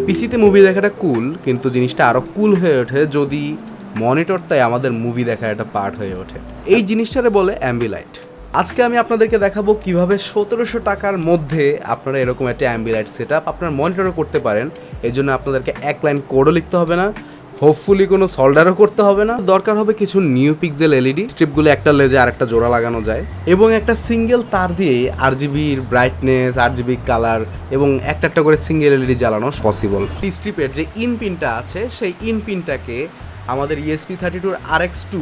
পিসিতে মুভি দেখাটা কুল, কিন্তু জিনিসটা আরও কুল হয়ে ওঠে যদি মনিটরটাই আমাদের মুভি দেখার একটা পার্ট হয়ে ওঠে। এই জিনিসটারে বলে অ্যাম্বিলাইট। আজকে আমি আপনাদেরকে দেখাবো কিভাবে 1700 টাকার মধ্যে আপনারা এরকম একটা অ্যাম্বিলাইট সেট আপ আপনার মনিটরে করতে পারেন। এই জন্য আপনাদেরকে এক লাইন কোডও লিখতে হবে না, হোপফুলি কোনো সল্ডারও করতে হবে না। দরকার হবে কিছু নিউ পিক্সেল এলইডি স্ট্রিপগুলো একটা লেজে আরেকটা জোড়া লাগানো যায়, এবং একটা সিঙ্গেল তার দিয়ে RGBর ব্রাইটনেস, RGB কালার এবং একটা করে সিঙ্গেল এলইডি জ্বালানো পসিবল। টি স্ট্রিপের যে ইন পিনটা আছে সেই ইন পিনটাকে আমাদের ESP32 RX2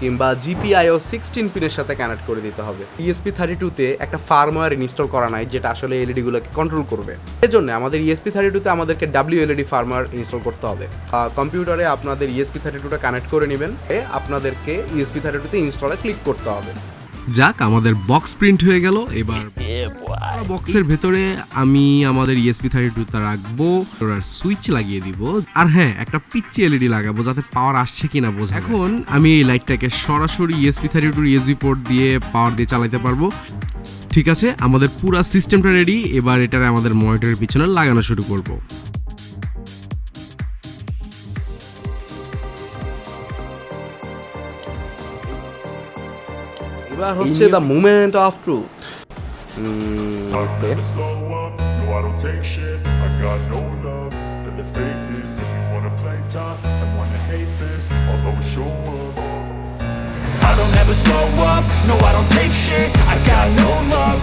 কিংবা GPIO 16 পিনের সাথে কানেক্ট করে দিতে হবে। ESP32-তে একটা ফার্মওয়্যার ইনস্টল করা নাই যেটা আসলে এলইডিগুলোকে কন্ট্রোল করবে। এজন্য আমাদের ESP32-তে আমাদেরকে WLED ফার্মওয়্যার ইনস্টল করতে হবে। কম্পিউটারে আপনাদের ESP32টা কানেক্ট করে নেবেন, আপনাদেরকে ESP32-তে ইনস্টলে ক্লিক করতে হবে। যাক, আমাদের বক্স প্রিন্ট হয়ে গেল। এবার বক্সের ভেতরে আমি আমাদের ESP32টা রাখবো, আর সুইচ লাগিয়ে দিব, আর হ্যাঁ, একটা পিচ্চি এলইডি লাগাবো যাতে পাওয়ার আসছে কিনা বোঝা। এখন আমি এই লাইটটাকে সরাসরি ESP32 USB পোর্ট দিয়ে পাওয়ার দিয়ে চালাতে পারবো। ঠিক আছে, আমাদের পুরো সিস্টেমটা রেডি। এবার এটারে আমাদের মনিটরের পিছনে লাগানো শুরু করব। এবার হচ্ছে the moment of truth. I'll never slow up, no I don't take shit. I got no love for the fakeness. If you wanna play tough and wanna hate this, I'll always show up. I don't ever slow up, no I don't take shit. I got no love